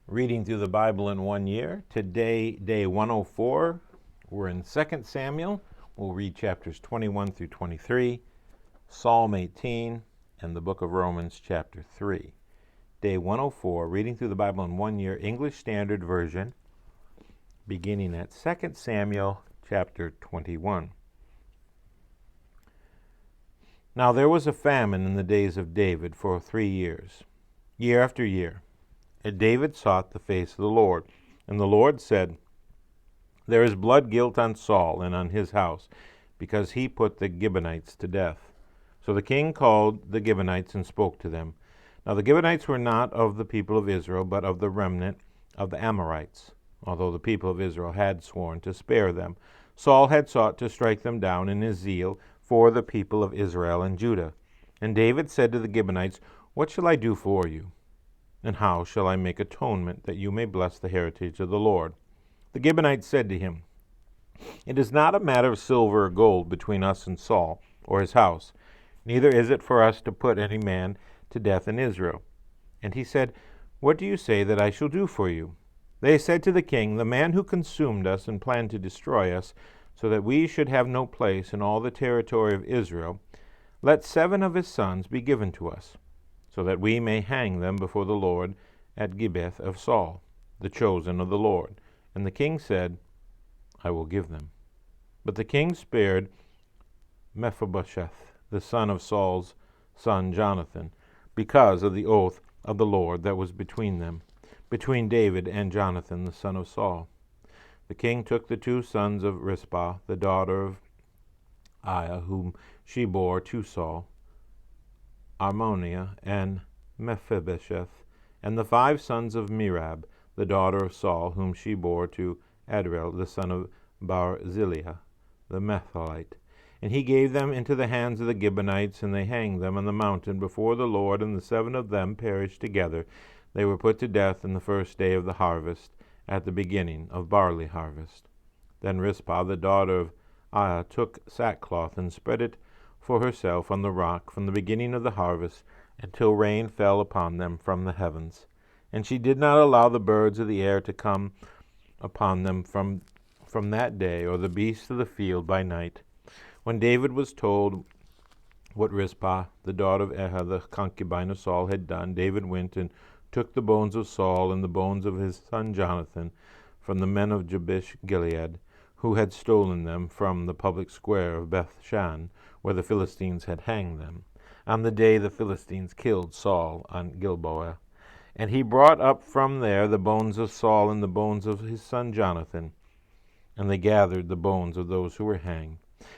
Reading through the Bible in 1 year. Today, day 104. We're in 2 Samuel. We'll read chapters 21 through 23, Psalm 18, and the book of Romans chapter 3. Day 104, reading through the Bible in 1 year, English Standard Version, beginning at 2 Samuel chapter 21. Now there was a famine in the days of David for 3 years, year after year. And David sought the face of the Lord. And the Lord said, There is blood guilt on Saul and on his house, because he put the Gibeonites to death. So the king called the Gibeonites and spoke to them. Now the Gibeonites were not of the people of Israel, but of the remnant of the Amorites, although the people of Israel had sworn to spare them. Saul had sought to strike them down in his zeal for the people of Israel and Judah. And David said to the Gibeonites, What shall I do for you? And how shall I make atonement that you may bless the heritage of the Lord? The Gibeonites said to him, It is not a matter of silver or gold between us and Saul or his house, neither is it for us to put any man to death in Israel. And he said, What do you say that I shall do for you? They said to the king, The man who consumed us and planned to destroy us, so that we should have no place in all the territory of Israel, let 7 of his sons be given to us, so that we may hang them before the Lord at Gibeath of Saul, the chosen of the Lord. And the king said, I will give them. But the king spared Mephibosheth, the son of Saul's son Jonathan, because of the oath of the Lord that was between them, between David and Jonathan, the son of Saul. The king took the 2 sons of Rizpah, the daughter of Aiah, whom she bore to Saul, Armonia and Mephibosheth, and the 5 sons of Merab, the daughter of Saul, whom she bore to Adriel, the son of Barzillai, the Metholite. And he gave them into the hands of the Gibeonites, and they hanged them on the mountain before the Lord, and the 7 of them perished together. They were put to death in the first day of the harvest, at the beginning of barley harvest. Then Rizpah, the daughter of Aiah, took sackcloth and spread it for herself on the rock from the beginning of the harvest until rain fell upon them from the heavens. And she did not allow the birds of the air to come upon them from that day, or the beasts of the field by night. When David was told what Rizpah, the daughter of Aiah, the concubine of Saul, had done, David went and took the bones of Saul and the bones of his son Jonathan from the men of Jabesh Gilead, who had stolen them from the public square of Bethshan, where the Philistines had hanged them, on the day the Philistines killed Saul on Gilboa. And he brought up from there the bones of Saul and the bones of his son Jonathan. And they gathered the bones of those who were hanged.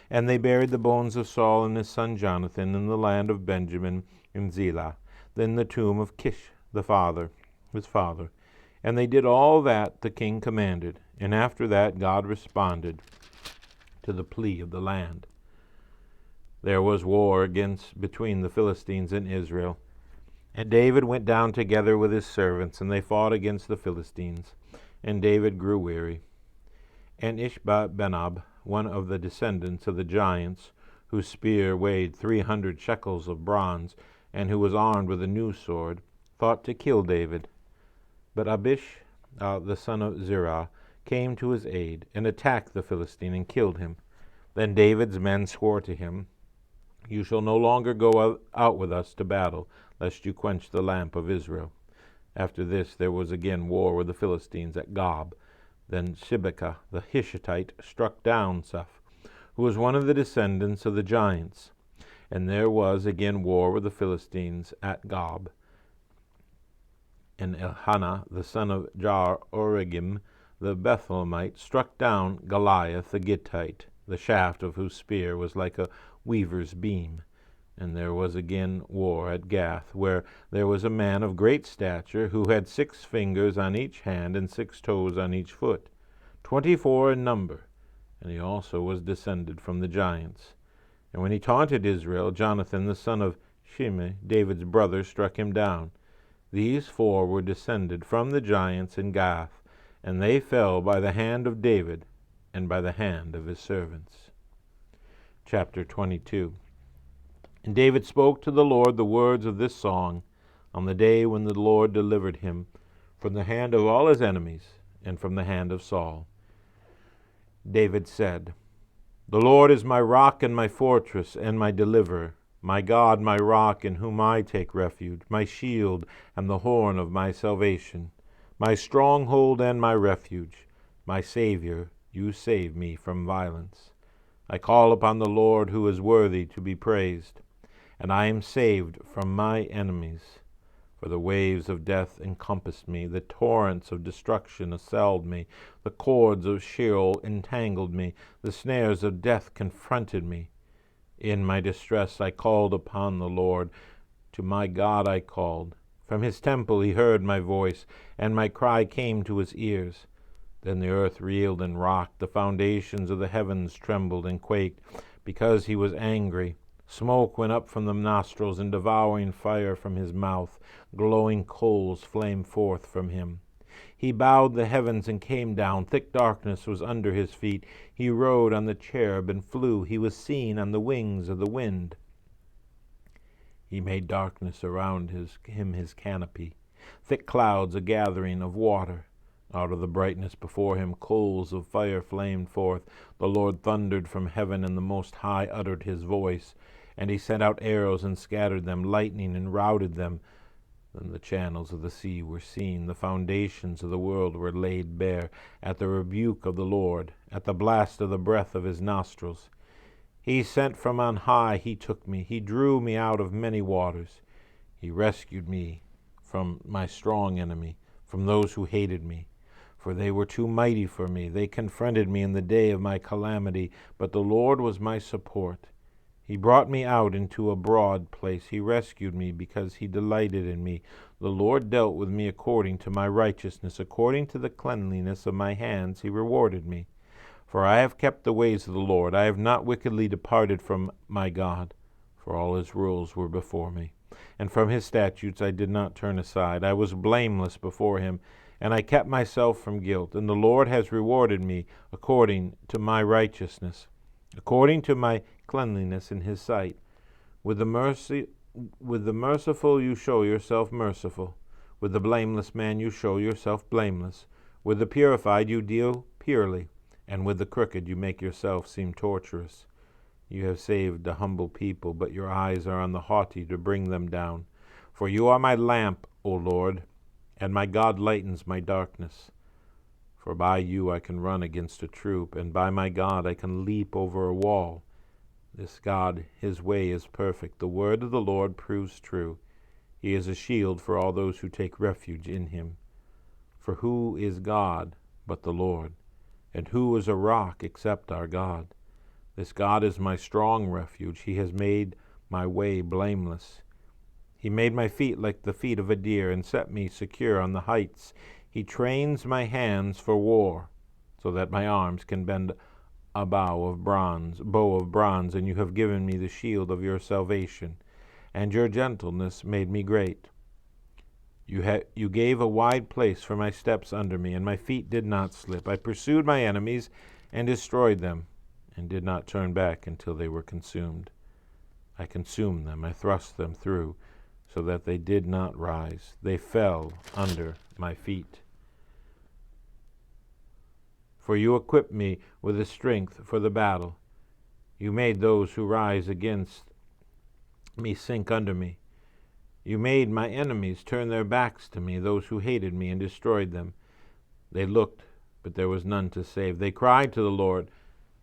And they buried the bones of Saul and his son Jonathan in the land of Benjamin in Zelah, then the tomb of Kish, his father. And they did all that the king commanded. And after that God responded to the plea of the land. There was war between the Philistines and Israel. And David went down together with his servants, and they fought against the Philistines. And David grew weary. And Ishba-benob, one of the descendants of the giants, whose spear weighed 300 shekels of bronze, and who was armed with a new sword, thought to kill David. But Abish, the son of Zerah, came to his aid, and attacked the Philistine, and killed him. Then David's men swore to him, You shall no longer go out with us to battle, lest you quench the lamp of Israel. After this there was again war with the Philistines at Gob. Then Shibekah the Hishitite struck down Seph, who was one of the descendants of the giants. And there was again war with the Philistines at Gob. And Elhanah the son of Jaar-oregim the Bethlehemite struck down Goliath the Gittite, the shaft of whose spear was like a weaver's beam. And there was again war at Gath, where there was a man of great stature, who had 6 fingers on each hand and 6 toes on each foot, 24 in number, and he also was descended from the giants. And when he taunted Israel, Jonathan the son of Shimei, David's brother, struck him down. These 4 were descended from the giants in Gath, and they fell by the hand of David and by the hand of his servants. Chapter 22. And David spoke to the Lord the words of this song on the day when the Lord delivered him from the hand of all his enemies, and from the hand of Saul. David said, The Lord is my rock and my fortress and my deliverer, my God, my rock, in whom I take refuge, my shield and the horn of my salvation, my stronghold and my refuge, my Savior, you save me from violence. I call upon the Lord, who is worthy to be praised, and I am saved from my enemies. For the waves of death encompassed me, the torrents of destruction assailed me, the cords of Sheol entangled me, the snares of death confronted me. In my distress I called upon the Lord. To my God I called. From his temple he heard my voice, and my cry came to his ears. Then the earth reeled and rocked, the foundations of the heavens trembled and quaked, because he was angry. Smoke went up from the nostrils, and devouring fire from his mouth. Glowing coals flamed forth from him. He bowed the heavens and came down. Thick darkness was under his feet. He rode on the cherub and flew. He was seen on the wings of the wind. He made darkness around him his canopy. Thick clouds a gathering of water. Out of the brightness before him coals of fire flamed forth. The Lord thundered from heaven, and the Most High uttered his voice. And he sent out arrows and scattered them, lightning and routed them. Then the channels of the sea were seen. The foundations of the world were laid bare at the rebuke of the Lord, at the blast of the breath of his nostrils. He sent from on high, he took me. He drew me out of many waters. He rescued me from my strong enemy, from those who hated me. For they were too mighty for me. They confronted me in the day of my calamity, but the Lord was my support. He brought me out into a broad place. He rescued me because he delighted in me. The Lord dealt with me according to my righteousness. According to the cleanliness of my hands he rewarded me. For I have kept the ways of the Lord. I have not wickedly departed from my God. For all his rules were before me, and from his statutes I did not turn aside. I was blameless before him, and I kept myself from guilt. And the Lord has rewarded me according to my righteousness, according to my cleanliness in his sight. With the merciful you show yourself merciful. With the blameless man you show yourself blameless. With the purified you deal purely, and with the crooked you make yourself seem tortuous. You have saved a humble people, but your eyes are on the haughty to bring them down. For you are my lamp, O Lord, and my God lightens my darkness. For by you I can run against a troop, and by my God I can leap over a wall. This God, his way is perfect. The word of the Lord proves true. He is a shield for all those who take refuge in him. For who is God but the Lord? And who is a rock except our God? This God is my strong refuge. He has made my way blameless. He made my feet like the feet of a deer, and set me secure on the heights. He trains my hands for war, so that my arms can bend a bow of bronze, and you have given me the shield of your salvation, and your gentleness made me great. You gave a wide place for my steps under me, and my feet did not slip. I pursued my enemies and destroyed them, and did not turn back until they were consumed. I consumed them, I thrust them through, so that they did not rise. They fell under my feet. For you equipped me with the strength for the battle. You made those who rise against me sink under me. You made my enemies turn their backs to me, those who hated me, and destroyed them. They looked, but there was none to save. They cried to the Lord,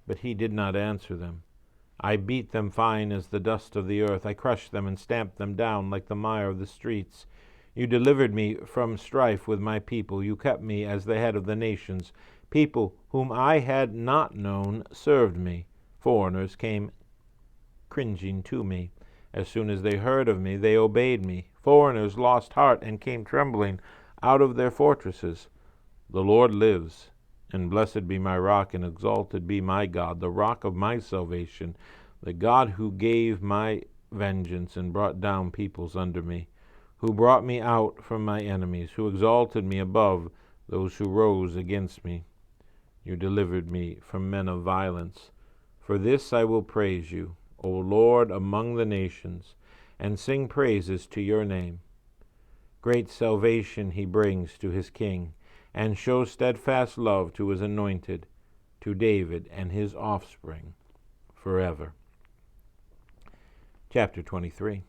but he did not answer them. I beat them fine as the dust of the earth. I crushed them and stamped them down like the mire of the streets. You delivered me from strife with my people. You kept me as the head of the nations. People whom I had not known served me. Foreigners came cringing to me. As soon as they heard of me, they obeyed me. Foreigners lost heart and came trembling out of their fortresses. The Lord lives, and blessed be my rock, and exalted be my God, the rock of my salvation, the God who gave my vengeance and brought down peoples under me, who brought me out from my enemies, who exalted me above those who rose against me. You delivered me from men of violence. For this I will praise you, O Lord, among the nations, and sing praises to your name. Great salvation he brings to his king, and shows steadfast love to his anointed, to David and his offspring forever. Chapter 23.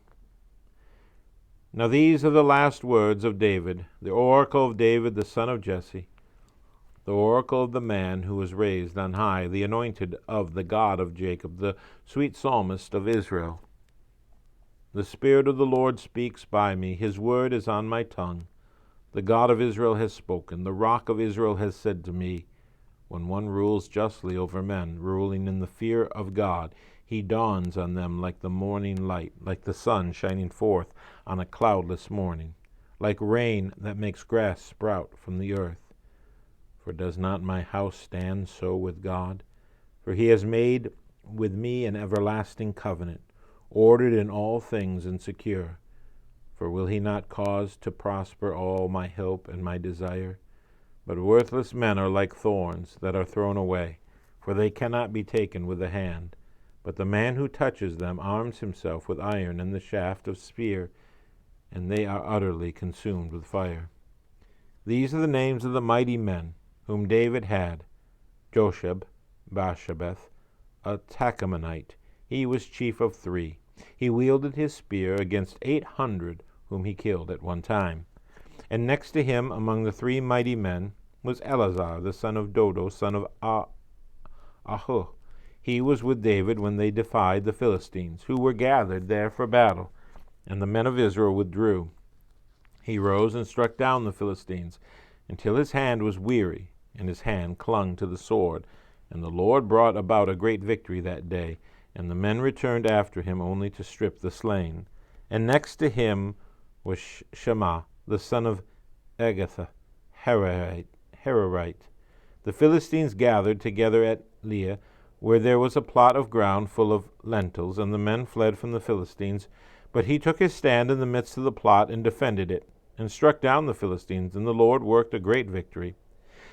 Now these are the last words of David, the oracle of David the son of Jesse, the oracle of the man who was raised on high, the anointed of the God of Jacob, the sweet psalmist of Israel. The Spirit of the Lord speaks by me. His word is on my tongue. The God of Israel has spoken. The Rock of Israel has said to me, when one rules justly over men, ruling in the fear of God, he dawns on them like the morning light, like the sun shining forth on a cloudless morning, like rain that makes grass sprout from the earth. For does not my house stand so with God? For he has made with me an everlasting covenant, ordered in all things and secure. For will he not cause to prosper all my hope and my desire? But worthless men are like thorns that are thrown away, for they cannot be taken with the hand. But the man who touches them arms himself with iron and the shaft of spear, and they are utterly consumed with fire. These are the names of the mighty men whom David had: Josheb, Basshebeth, a Tachamonite. He was chief of 3. He wielded his spear against 800 whom he killed at one time. And next to him among the 3 mighty men was Eleazar, the son of Dodo, son of Ahu. He was with David when they defied the Philistines, who were gathered there for battle, and the men of Israel withdrew. He rose and struck down the Philistines, until his hand was weary, and his hand clung to the sword. And the Lord brought about a great victory that day, and the men returned after him only to strip the slain. And next to him was Shammah, the son of Agatha, Hararite. The Philistines gathered together at Leah, where there was a plot of ground full of lentils, and the men fled from the Philistines. But he took his stand in the midst of the plot and defended it, and struck down the Philistines, and the Lord worked a great victory.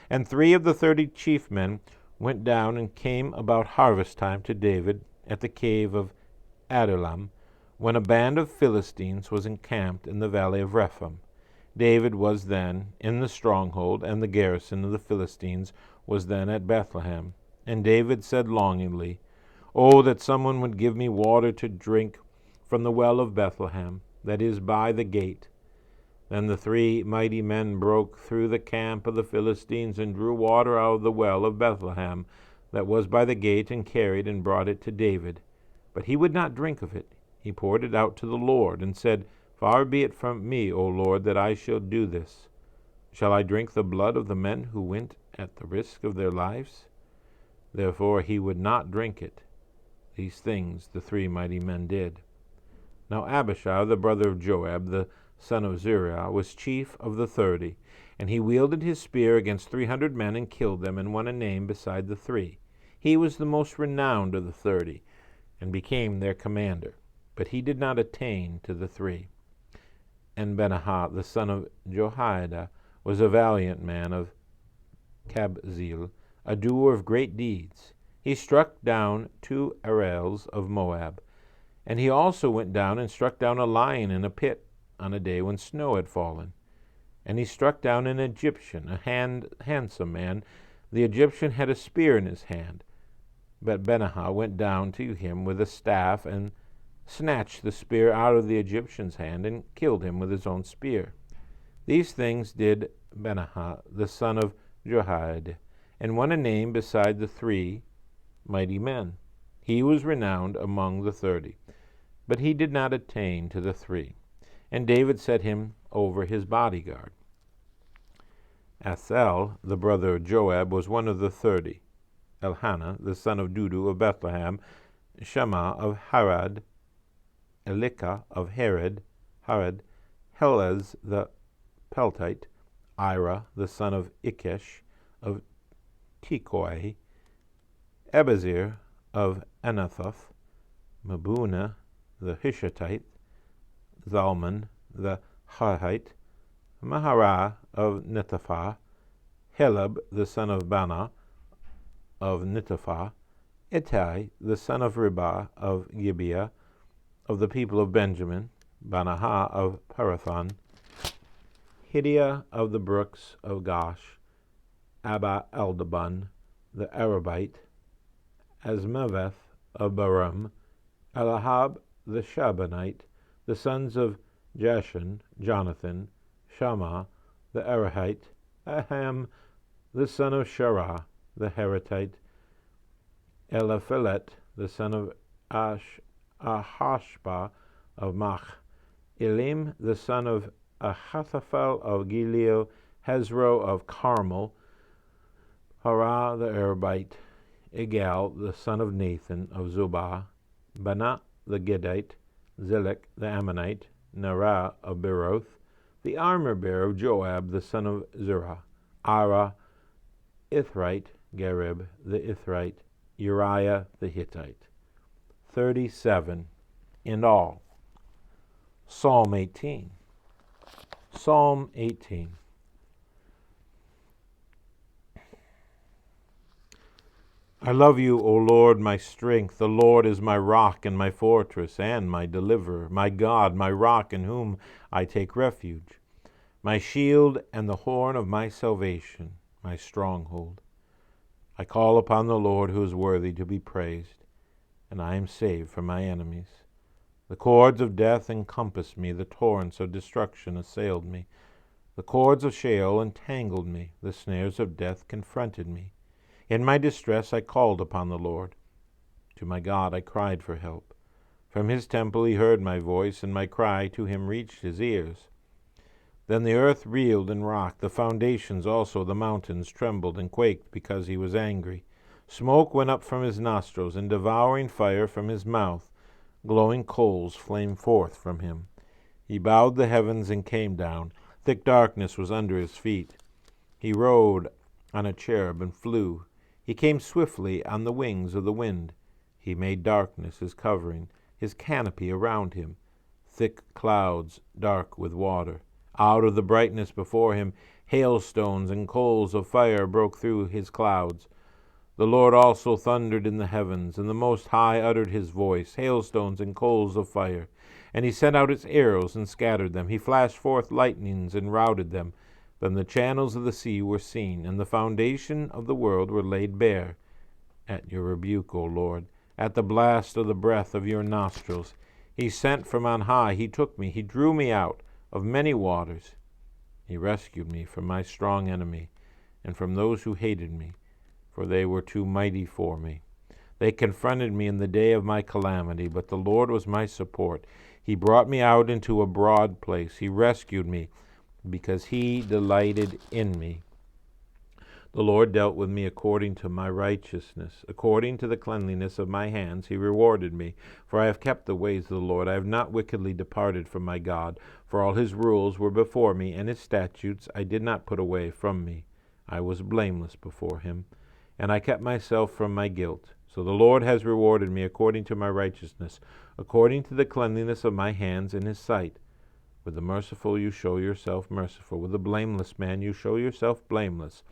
And 3 of the 30 chief men went down and came about harvest time to David at the cave of Adullam, when a band of Philistines was encamped in the valley of Rephaim. David was then in the stronghold, and the garrison of the Philistines was then at Bethlehem. And David said longingly, "Oh, that someone would give me water to drink from the well of Bethlehem, that is by the gate." Then the 3 mighty men broke through the camp of the Philistines and drew water out of the well of Bethlehem that was by the gate, and carried and brought it to David. But he would not drink of it. He poured it out to the Lord, and said, "Far be it from me, O Lord, that I shall do this. Shall I drink the blood of the men who went at the risk of their lives?" Therefore he would not drink it. These things the 3 mighty men did. Now Abishai, the brother of Joab, the son of Zeruiah, was chief of the 30, and he wielded his spear against 300 men and killed them, and won a name beside the 3. He was the most renowned of the 30, and became their commander, but he did not attain to the 3. And Benaiah, the son of Jehoiada, was a valiant man of Kabzeel, a doer of great deeds. He struck down 2 Arels of Moab, and he also went down and struck down a lion in a pit on a day when snow had fallen. And he struck down an Egyptian, a handsome man. The Egyptian had a spear in his hand, but Benaiah went down to him with a staff and snatched the spear out of the Egyptian's hand and killed him with his own spear. These things did Benaiah, the son of Jehoiada, and won a name beside the 3 mighty men. He was renowned among the 30, but he did not attain to the 3. And David set him over his bodyguard. Asahel, the brother of Joab, was one of the 30. Elkanah, the son of Dudu of Bethlehem, Shammah of Harad, Elikah of Harad, Helez the Peltite, Ira, the son of Ikesh of Tekoa, Abazir of Anathoth, Mabuna the Hishatite, Zalman the Harhite, Maharah of Netopha, Heleb the son of Bana of Netopha, Ittai the son of Ribah of Gibeah, of the people of Benjamin, Banahah of Parathon, Hidiah of the brooks of Gosh, Abba Eldabun, the Arabite, Asmaveth of Baram, Elahab the Shabanite, the sons of Jashan, Jonathan, Shammah the Arahite, Aham the son of Sharah the Haratite, Eliphelet the son of Ahashba of Mach, Elim the son of Ahithophel of Gilead, Hezro of Carmel, Harah the Arabite, Igal the son of Nathan of Zobah, Banah the Gittite, Zilek the Ammonite, Nerah of Beroth, the armor-bearer of Joab the son of Zerah, Ara, Ithrite, Gareb the Ithrite, Uriah the Hittite. 37 in all. Psalm 18. Psalm 18. I love you, O Lord, my strength. The Lord is my rock and my fortress and my deliverer, my God, my rock in whom I take refuge, my shield and the horn of my salvation, my stronghold. I call upon the Lord who is worthy to be praised, and I am saved from my enemies. The cords of death encompassed me, the torrents of destruction assailed me. The cords of Sheol entangled me, the snares of death confronted me. In my distress I called upon the Lord. To my God I cried for help. From his temple he heard my voice, and my cry to him reached his ears. Then the earth reeled and rocked, the foundations also of the mountains trembled and quaked because he was angry. Smoke went up from his nostrils, and devouring fire from his mouth. Glowing coals flamed forth from him. He bowed the heavens and came down. Thick darkness was under his feet. He rode on a cherub and flew. He came swiftly on the wings of the wind. He made darkness his covering, his canopy around him, thick clouds dark with water. Out of the brightness before him, hailstones and coals of fire broke through his clouds. The Lord also thundered in the heavens, and the Most High uttered his voice, hailstones and coals of fire. And he sent out his arrows and scattered them. He flashed forth lightnings and routed them. Then the channels of the sea were seen, and the foundation of the world were laid bare. At your rebuke, O Lord, at the blast of the breath of your nostrils, he sent from on high, he took me, he drew me out of many waters. He rescued me from my strong enemy, and from those who hated me, for they were too mighty for me. They confronted me in the day of my calamity, but the Lord was my support. He brought me out into a broad place. He rescued me, because he delighted in me. The Lord dealt with me according to my righteousness. According to the cleanliness of my hands he rewarded me. For I have kept the ways of the Lord. I have not wickedly departed from my God. For all his rules were before me, and his statutes I did not put away from me. I was blameless before him, and I kept myself from my guilt. So the Lord has rewarded me according to my righteousness, according to the cleanliness of my hands in his sight. With the merciful you show yourself merciful. With the blameless man you show yourself blameless.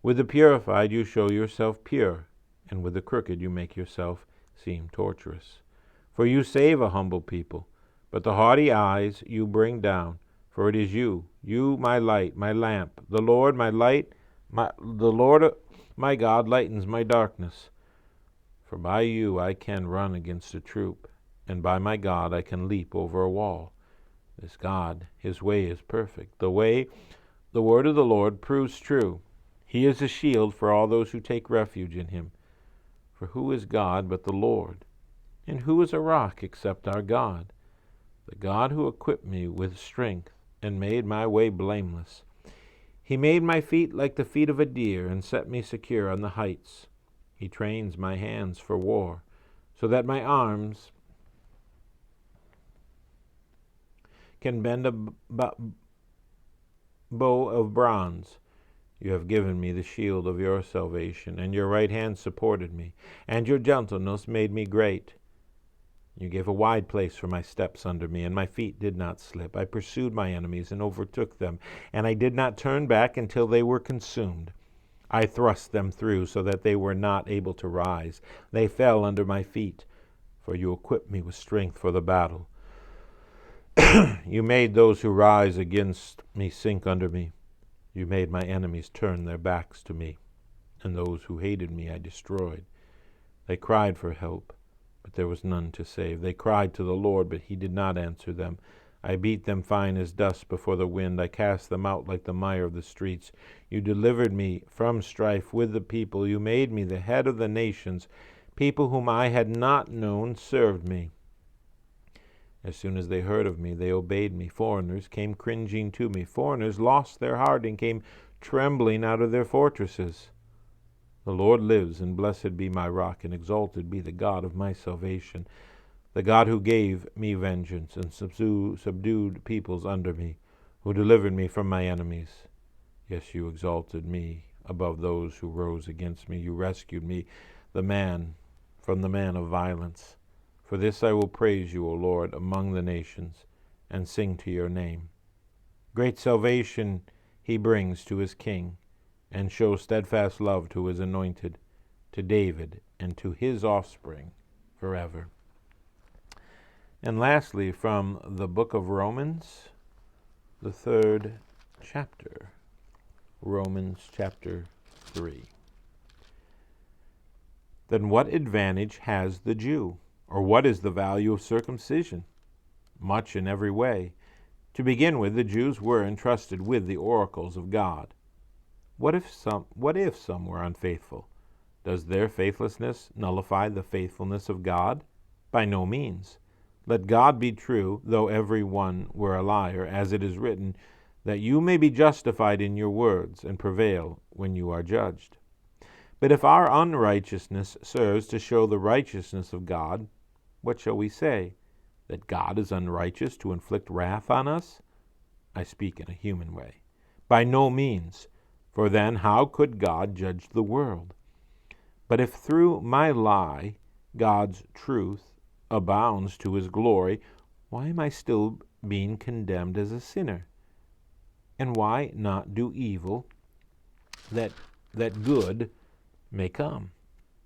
With the purified you show yourself pure. And with the crooked you make yourself seem tortuous. For you save a humble people, but the haughty eyes you bring down. For it is you, my light, my lamp. The Lord, my light, the Lord my God lightens my darkness. For by you I can run against a troop, and by my God I can leap over a wall. This God, his way is perfect. The word of the Lord proves true. He is a shield for all those who take refuge in him. For who is God but the Lord? And who is a rock except our God? The God who equipped me with strength and made my way blameless. He made my feet like the feet of a deer and set me secure on the heights. He trains my hands for war, so that my arms can bend a bow of bronze. You have given me the shield of your salvation, and your right hand supported me, and your gentleness made me great. You gave a wide place for my steps under me, and my feet did not slip. I pursued my enemies and overtook them, and I did not turn back until they were consumed. I thrust them through so that they were not able to rise. They fell under my feet, for you equipped me with strength for the battle. You made those who rise against me sink under me. You made my enemies turn their backs to me, and those who hated me I destroyed. They cried for help, but there was none to save. They cried to the Lord, but he did not answer them. I beat them fine as dust before the wind. I cast them out like the mire of the streets. You delivered me from strife with the people. You made me the head of the nations. People whom I had not known served me. As soon as they heard of me, they obeyed me. Foreigners came cringing to me. Foreigners lost their heart and came trembling out of their fortresses. The Lord lives, and blessed be my rock, and exalted be the God of my salvation, the God who gave me vengeance and subdued peoples under me, who delivered me from my enemies. Yes, you exalted me above those who rose against me. You rescued me, from the man of violence. For this I will praise you, O Lord, among the nations, and sing to your name. Great salvation he brings to his king, and shows steadfast love to his anointed, to David, and to his offspring forever. And lastly, from the book of Romans, the 3rd chapter, Romans chapter 3. Then what advantage has the Jew? Or what is the value of circumcision? Much in every way. To begin with, the Jews were entrusted with the oracles of God. What if some were unfaithful? Does their faithlessness nullify the faithfulness of God? By no means. Let God be true, though every one were a liar, as it is written, that you may be justified in your words, and prevail when you are judged. But if our unrighteousness serves to show the righteousness of God, what shall we say? That God is unrighteous to inflict wrath on us? I speak in a human way. By no means. For then how could God judge the world? But if through my lie God's truth abounds to his glory, why am I still being condemned as a sinner? And why not do evil that good may come?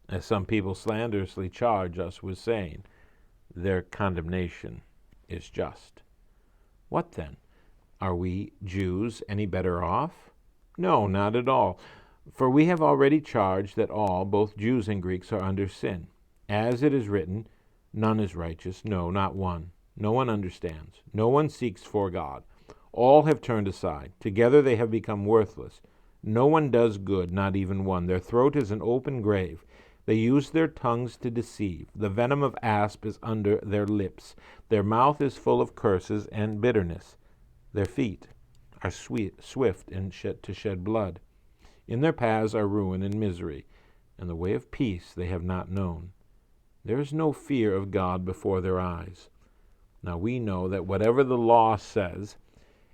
As some people slanderously charge us with saying, their condemnation is just. What then? Are we Jews any better off? No, not at all. For we have already charged that all, both Jews and Greeks, are under sin. As it is written, none is righteous, no, not one. No one understands. No one seeks for God. All have turned aside. Together they have become worthless. No one does good, not even one. Their throat is an open grave. They use their tongues to deceive. The venom of asp is under their lips. Their mouth is full of curses and bitterness. Their feet are swift to shed blood. In their paths are ruin and misery, and the way of peace they have not known. There is no fear of God before their eyes. Now we know that whatever the law says,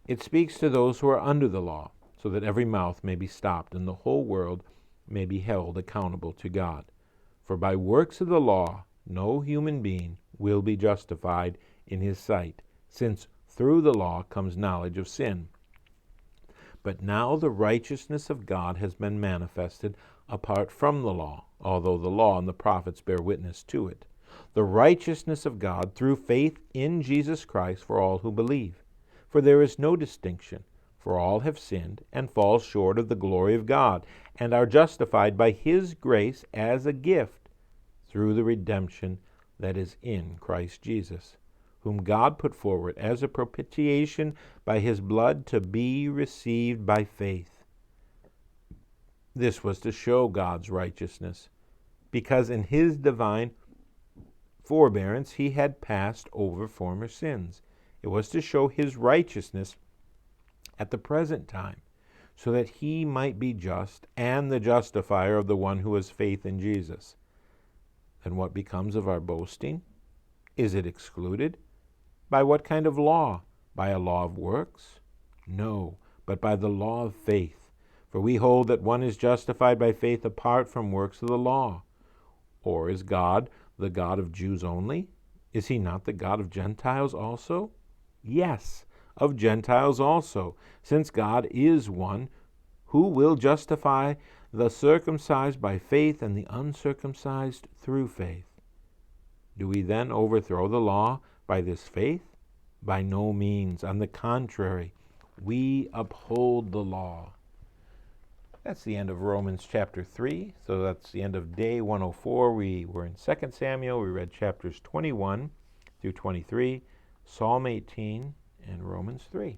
it speaks to those who are under the law, so that every mouth may be stopped, and the whole world may be held accountable to God. For by works of the law no human being will be justified in his sight, since through the law comes knowledge of sin. But now the righteousness of God has been manifested apart from the law, although the law and the prophets bear witness to it. The righteousness of God through faith in Jesus Christ for all who believe. For there is no distinction, for all have sinned and fall short of the glory of God, and are justified by his grace as a gift through the redemption that is in Christ Jesus, whom God put forward as a propitiation by his blood to be received by faith. This was to show God's righteousness, because in his divine forbearance he had passed over former sins. It was to show his righteousness at the present time, so that he might be just and the justifier of the one who has faith in Jesus. Then what becomes of our boasting? Is it excluded? By what kind of law? By a law of works? No, but by the law of faith. For we hold that one is justified by faith apart from works of the law. Or is God the God of Jews only? Is he not the God of Gentiles also? Yes, of Gentiles also, since God is one, who will justify the circumcised by faith and the uncircumcised through faith. Do we then overthrow the law by this faith? By no means. On the contrary, we uphold the law. That's the end of Romans chapter 3. So that's the end of day 104. We were in 2 Samuel. We read chapters 21 through 23, Psalm 18, and Romans 3.